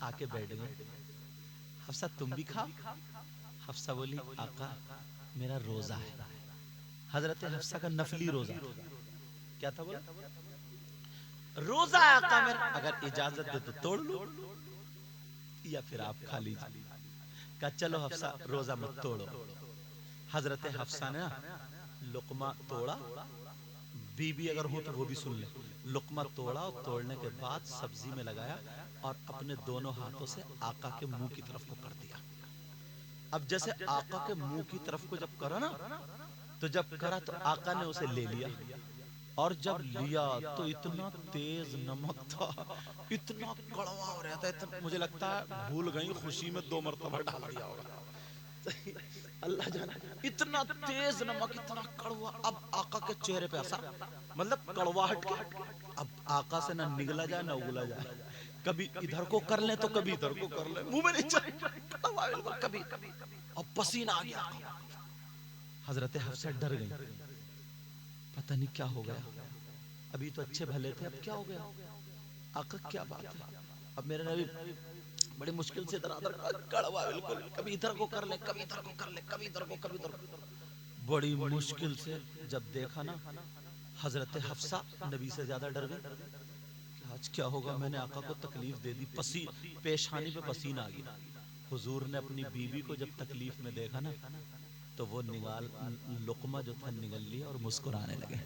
آ کے بیٹھ گئے. حفصہ تم بھی کھاؤ. حفصہ بولی آقا میرا روزہ ہے. حضرت حفصہ کا نفلی روزہ کیا تھا؟ بولا روزہ آقا میرا، اگر اجازت دے تو توڑ لو یا پھر آپ کھا لیجیے. کہا چلو حفصہ روزہ مت توڑو. حضرت حفصہ نے لقمہ توڑا. بی بی اگر ہو تو وہ بھی سن لے. لقمہ توڑا اور توڑنے کے بعد سبزی میں لگایا اور اپنے دونوں ہاتھوں سے آقا کے منہ کی طرف کو کر دیا. اب جیسے آقا کے منہ کی طرف کو جب کرا نا تو جب کرا تو آقا نے اسے لے لیا. اور جب لیا تو اتنا تیز نمک تھا، اتنا کڑوا ہو رہا تھا، مجھے لگتا ہے بھول گئی خوشی میں 2 مرتبہ ڈال دیا ہوگا. اللہ جانا اتنا تیز نمک، اتنا کڑوا. اب آقا کے چہرے پہ اثر، مطلب کڑواہٹ کے. اب آقا سے نہ نگلا جائے نہ اگلا جائے. کبھی ادھر کو کر لیں تو کبھی ادھر کو کر لیں، منہ میں نہیں چاہیے کبھی. اب پسینہ آ گیا. حضرت حفصہ ڈر گئی، پتہ نہیں کیا ہو گیا. ابھی تو اچھے بھلے تھے، اب کیا ہو گیا؟ آقا کیا بات ہے؟ اب میرے نبی بڑی مشکل سے ادھر کڑوا بالکل، کبھی ادھر کو کر لے کبھی ادھر کو کر لے، کبھی ادھر کو کبھی ادھر کو. بڑی مشکل سے جب دیکھا نا حضرت حفصہ نبی سے زیادہ ڈر گئی کہ آج کیا ہوگا. میں نے آقا کو تکلیف دے دی. پیشانی پہ پسینہ آ گیا. حضور نے اپنی بیوی کو جب تکلیف میں دیکھا نا تو وہ لقمہ جو تھا نگل لیا اور مسکرانے لگے.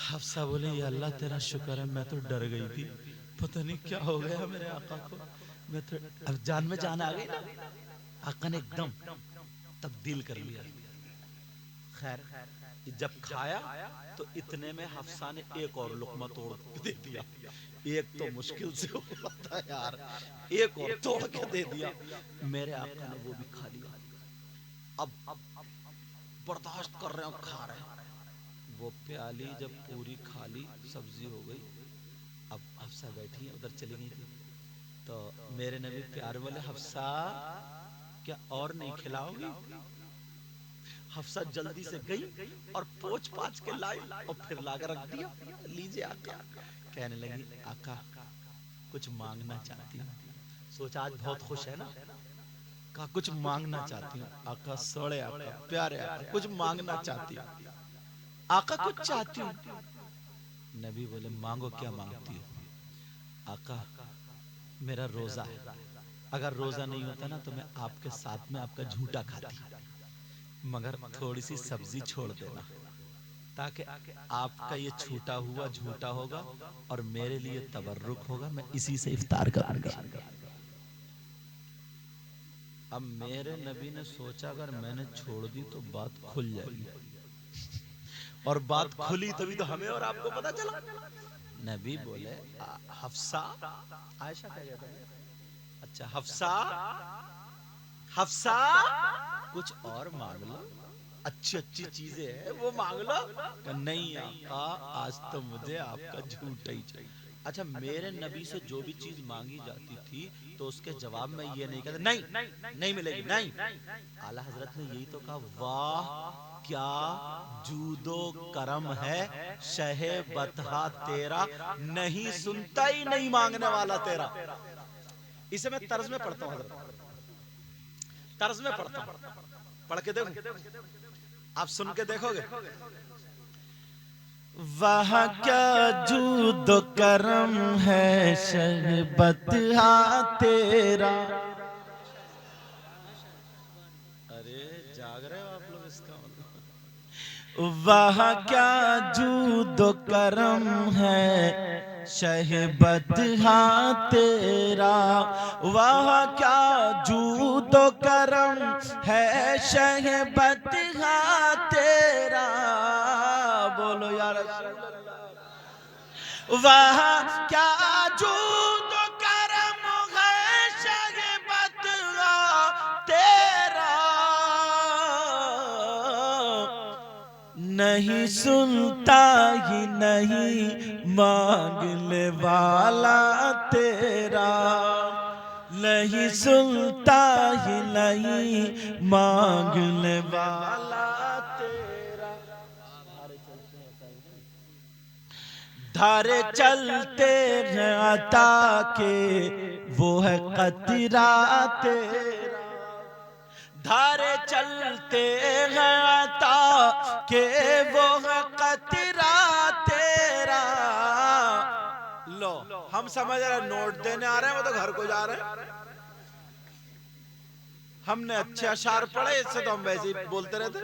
حفصہ بولے یا اللہ تیرا شکر ہے، میں تو ڈر گئی تھی، پتہ نہیں کیا ہو گیا میرے آقا کو. میں تو اب جان میں جان آ گئی نا. آقا نے ایک دم تبدیل کر لیا. خیر جب کھایا تو اتنے میں حفصہ نے ایک اور لقمہ توڑ کے دے دیا. ایک تو مشکل سے ہوا تھا یار، ایک اور توڑ کے دے دیا. میرے آقا نے وہ بھی کھا لیا. اب برداشت کر رہے ہیں، کھا رہے ہیں. وہ پیالی جب پوری کھا لی، سبزی ہو گئی. اب حفصہ بیٹھی ہیں، ادھر چلی گئی تھی. تو میرے نبی پیارے والے حفصہ کیا اور نہیں کھلاؤ گی؟ حفصہ جلدی سے گئی اور پوچھ پاچھ کے لائی اور پھر لا کر رکھ دیا. لیجئے آقا. کہنے لگی آقا کچھ مانگنا چاہتی ہوں. سوچا آج بہت خوش ہے نا. کہا کچھ مانگنا چاہتی ہوں. آقا سوڑے آقا پیارے آقا کچھ مانگنا چاہتی ہوں. آقا کچھ چاہتی ہوں. نبی بولے مانگو کیا مانگتی ہو؟ آقا میرا روزہ ہے، اگر روزہ نہیں ہوتا نا تو میں آپ کے ساتھ میں آپ کا جھوٹا کھاتی، مگر تھوڑی سی سبزی چھوڑ دینا تاکہ آپ کا یہ چھوٹا ہوا جھوٹا ہوگا اور میرے لیے تبرک ہوگا، میں اسی سے افطار کروں گا. اب میرے نبی نے سوچا اگر میں نے چھوڑ دی تو بات کھل جائے گی، اور بات کھلی تبھی تو ہمیں اور آپ کو پتا چلا. نبی بولے حفصہ، عائشہ کہہ گیا تھا، اچھا حفصہ، حفصہ کچھ اور مانگ لو، اچھی اچھی چیزیں ہیں وہ مانگ لو. کہ نہیں آقا آج تو مجھے آپ کا جھوٹا ہی چاہیے. اچھا میرے نبی سے جو بھی چیز مانگی جاتی تھی تو اس کے جواب میں یہ نہیں کہتا نہیں ملے گی. نہیں، اعلیٰ حضرت نے یہی تو کہا واہ کیا جود و کرم ہے شہ بطحا تیرا، نہیں سنتا ہی نہیں مانگنے والا تیرا. اسے میں طرز میں پڑھتا ہوں حضرت، طرز میں پڑھتا ہوں، پڑھ کے دیکھو آپ سن کے دیکھو گے. وہاں کیا جود و کرم ہے شہ بطحا تیرا. ارے جاگ رہے ہو آپ لوگ اس کا مطلب. وہاں کیا جود و کرم ہے شہ بطحا تیرا، وہاں کیا جود و کرم ہے شہ بطحا تیرا. بولو یا رسول اللہ. وہاں کیا جود و کرم ہے شہ بطحا تیرا، نہیں سنتا ہی نہیں مانگنے والا تیرا، نہیں سنتا ہی نہیں مانگنے والا تیرا. دھارے چلتے ہیں عطا کے وہ ہے قطرہ تیرا، دھارے چلتے ہیں عطا کے وہ ہے قطرہ تیرا۔ لو ہم سمجھ رہے نوٹ دینے آ رہے ہیں، وہ تو گھر کو جا رہے ہیں۔ ہم نے اچھے اشعار پڑھے، اس سے تو ہم ویسے ہی بولتے رہتے۔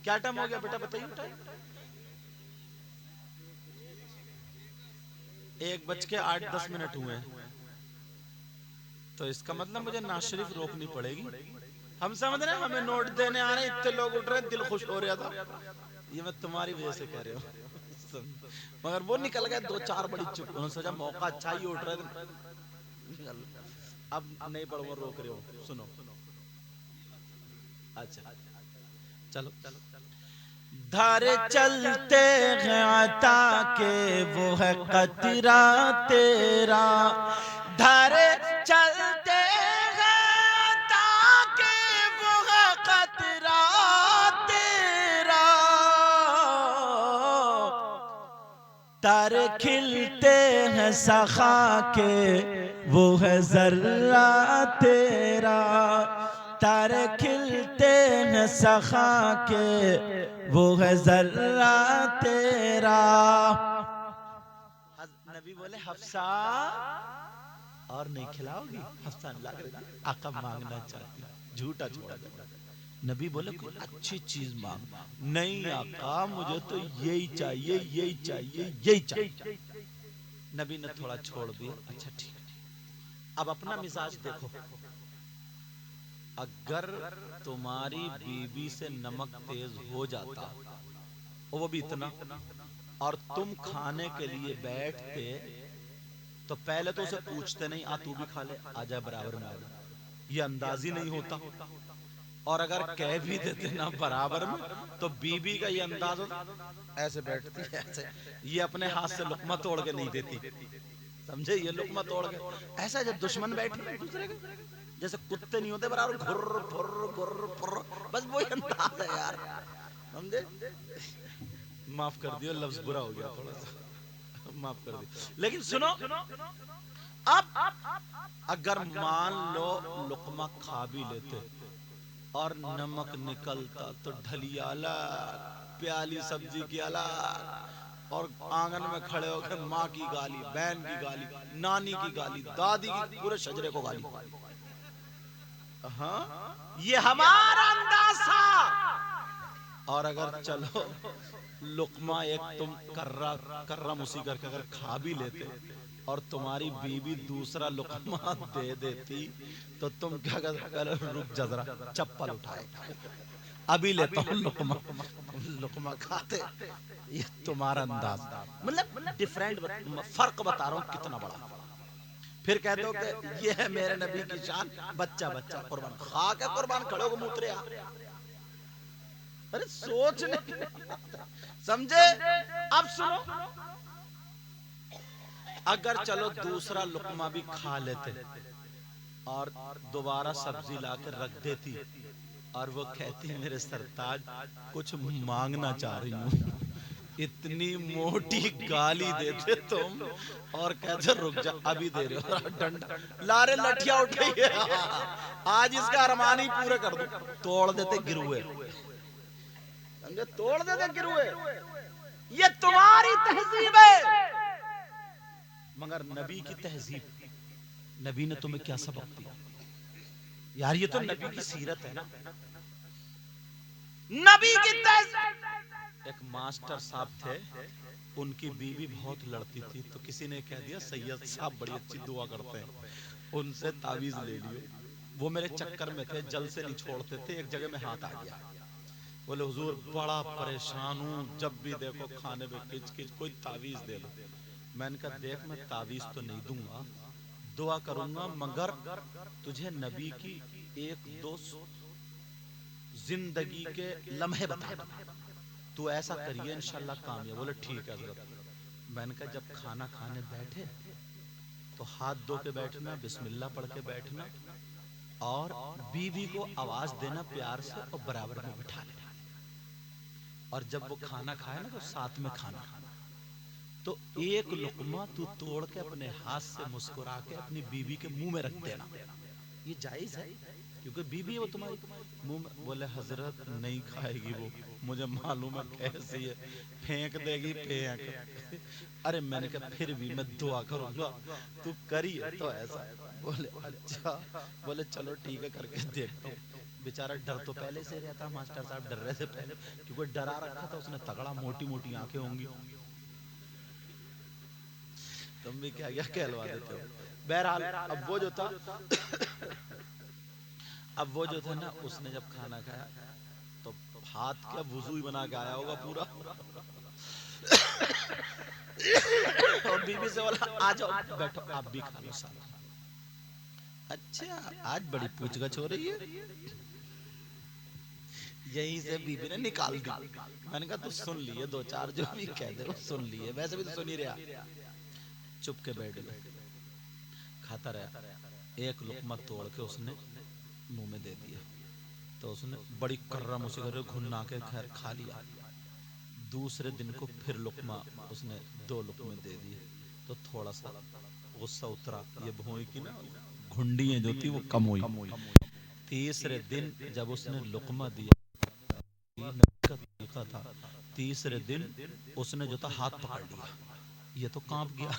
کیا ٹائم ہو گیا بیٹا بتائیے؟ ٹائم 1:08 ہوئے ہیں، تو اس کا مطلب مجھے نعت شریف روکنی پڑے گی۔ ہم سمجھ رہے ہیں ہمیں نوٹ دینے آ رہے ہیں، اتنے لوگ اٹھ رہے ہیں، دل خوش ہو رہا تھا۔ یہ میں تمہاری وجہ سے کہہ رہا ہوں، مگر وہ نکل گئے 2-4 بڑی چپ، انہوں نے سوچا موقع اچھا ہی اٹھ رہے تھے۔ اب نہیں پڑھوں، روک رہے ہو، سنو۔ اچھا چلو۔ دھارے چلتے ہیں عطا کے وہ ہے قطرہ تیرا، دھارے چلتے ہیں عطا کے وہ ہے قطرہ تیرا، تارے کھلتے ہیں سخا کے وہ ہے ذرہ تیرا، تارے کھلتے ہیں سخا کے وہ ہے ذرہ تیرا۔ نبی بولے حفصہ اور نہیں کھلاؤ گی؟ حفصہ لگ رہی آقا مانگنا چاہتی، جھوٹا چھوڑا دے۔ نبی بولے کوئی اچھی چیز مانگ۔ نہیں آقا مجھے تو یہی چاہیے، یہی چاہیے، یہی چاہیے۔ نبی نے تھوڑا چھوڑ دیا، اچھا ٹھیک ہے۔ اب اپنا مزاج دیکھو، اگر تمہاری بیوی سے نمک تیز ہو جاتا، وہ بھی اتنا، اور تم کھانے کے لیے بیٹھتے تو پہلے تو اسے پوچھتے نہیں آ تو بھی کھا لے، آ جائے برابر میں آ جائے، یہ انداز ہی نہیں ہوتا۔ اور اگر کہہ بھی دیتے نا برابر میں، تو بیوی کا یہ انداز ہوتا ایسے بیٹھتی ایسے، یہ اپنے ہاتھ سے لقمہ توڑ کے نہیں دیتی، سمجھے؟ یہ لقمہ توڑ کے ایسا جب دشمن بیٹھے دوسرے کے جیسے کتے نہیں ہوتے برابر، گھر پھر گھر پھر، بس وہی انداز ہے یار، سمجھے؟ معاف کر دیو، لفظ برا ہو گیا تھوڑا سا، معاف کر دیو۔ لیکن سنو، اب اگر مان لو لقمہ کھا بھی لیتے اور نمک نکلتا تو ڈھلیا الگ، پیالی سبزی کی الگ، اور آنگن میں کھڑے ہو کے ماں کی گالی، بہن کی گالی، نانی کی گالی، دادی کی، پورے شجرے کو گالی۔ ہاں یہ ہمارا انداز تھا۔ اور اگر چلو لقمہ ایک تم کرم اسی کر کے اگر کھا بھی لیتے اور تمہاری بیوی دوسرا لقمہ دے دیتی تو تم کیا کرتے؟ رک جا ذرا، چپل اٹھائے ابھی لیتا ہوں لقمہ، لقمہ کھاتے۔ یہ تمہارا انداز، مطلب ڈیفرنٹ، فرق بتا رہا ہوں کتنا بڑا۔ پھر کہتے ہو کہ یہ ہے میرے نبی کی شان، بچہ بچہ قربان، خواہ کے قربان کھڑے ہو کے موت رہا، ارے سوچ نہیں، سمجھے؟ اب سنو، اگر چلو دوسرا لقمہ بھی کھا لیتے اور دوبارہ سبزی لا کے رکھ دیتی اور وہ کہتی میرے سرتاج کچھ مانگنا چاہ رہی ہوں، اتنی موٹی گالی دیتے تم اور کہتے رک جا ابھی دے رہے ہو، ڈنڈا لارے لٹھیا اٹھائیے، آج اس کا ارمان ہی پورے کر دو، توڑ دیتے گروے، توڑ دیتے گروے۔ یہ تمہاری تہذیب ہے، مگر نبی کی تہذیب، نبی نے تمہیں کیا سبق دیا یار؟ یہ تو نبی کی سیرت ہے نا، نبی کی تہذیب۔ ایک ماسٹر صاحب تھے، ان کی بیوی بہت لڑتی تھی، تو کسی نے کہہ دیا سید صاحب بڑی اچھی دعا کرتے ہیں، ان سے تعویذ لے لیو۔ وہ میرے چکر میں تھے، جل سے نہیں چھوڑتے تھے، ایک جگہ میں ہاتھ آ گیا، بولے حضور بڑا پریشان ہوں، جب بھی دیکھو کھانے میں کچ کچ، کوئی تعویذ دے دو۔ میں نے کہا دیکھ میں تعویذ تو نہیں دوں گا، دعا کروں گا، مگر تجھے نبی کی ایک دو زندگی کے لمحے بتا دوں، تو ایسا کریے انشاءاللہ کامیاب۔ بولے ٹھیک ہے حضرت۔ میں نے کہا جب کھانا کھانے بیٹھے تو ہاتھ دھو کے بیٹھنا، بسم اللہ پڑھ کے بیٹھنا، اور بیوی کو آواز دینا پیار سے اور برابر میں بٹھا لینا، اور جب وہ کھانا کھائے نا تو ساتھ میں کھانا، تو ایک لقمہ تو توڑ کے اپنے ہاتھ سے مسکرا کے اپنی بیوی کے منہ میں رکھ دینا، یہ جائز ہے کیونکہ بیوی ہے وہ تمہاری منہ میں. بولے حضرت نہیں کھائے گی وہ، مجھے معلوم ہے کیسی ہے، پھینک دے گی پھینک. ارے میں نے کہا پھر بھی میں دعا کروں گا تو کری تو ایسا. بولے اچھا. بولے چلو ٹھیک ہے کر کے دیکھتا ہوں. بیچارہ ڈر تو پہلے سے رہتا، ماسٹر صاحب ڈر رہے تھے پہلے کیونکہ ڈرا رکھا تھا اس نے تگڑا، موٹی موٹی آنکھیں ہوں گی. تم بھی کیا کیا کہلوا دیتے ہو. بہرحال اب وہ جو تھا نا اس نے جب کھانا کھایا تو ہاتھ کیا وضو ہی بنا کے آیا ہوگا پورا. اور بیوی سے بولا آ جاؤ بیٹھو آپ بھی کھا لو ساتھ. اچھا آج بڑی پوچھ گچھ ہو رہی ہے. یہیں سے بیوی نے نکال دی. میں نے کہا تو سن لیے دو چار جو بھی کہہ دے وہ سن لیے، ویسے بھی تو سن ہی رہا. چپ کے بیٹھ گئے، کھاتا رہا. ایک لقمہ توڑ کے اس نے منہ میں دے دیا تو اس نے بڑی کرم اسے کر گھنا کے خیر کھا لیا. دوسرے دن کو پھر لقمہ اس نے 2 لقمے دے دیے تو تھوڑا سا غصہ اترا، یہ بھوئی کی نا گھنڈیاں جو تھی وہ کم ہوئی. تیسرے دن جب اس نے لقمہ دیا کا طریقہ تھا، تیسرے دن اس نے جو تھا ہاتھ پکڑ لیا. یہ تو کانپ گیا،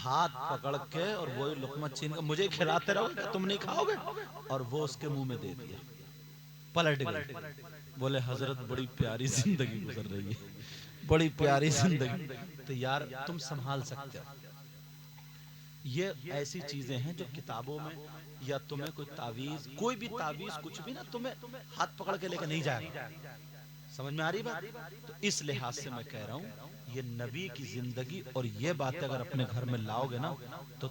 ہاتھ پکڑ کے اور وہی لقمہ چھین کے مجھے کھلاتے رہو کہ تم نہیں کھاؤ گے، اور وہ اس کے منہ میں دے دیا. پلٹ گئی. بولے حضرت بڑی پیاری زندگی گزر رہی ہے، بڑی پیاری زندگی. تو یار تم سنبھال سکتے ہو. یہ ایسی چیزیں ہیں جو کتابوں میں یا تمہیں کوئی تعویذ، کوئی بھی تعویذ کچھ بھی نا تمہیں ہاتھ پکڑ کے لے کے نہیں جائے گا. سمجھ میں آ رہی بات؟ تو اس لحاظ سے میں کہہ رہا ہوں یہ نبی کی زندگی اور یہ باتیں اگر اپنے گھر میں لاؤ گے نا تو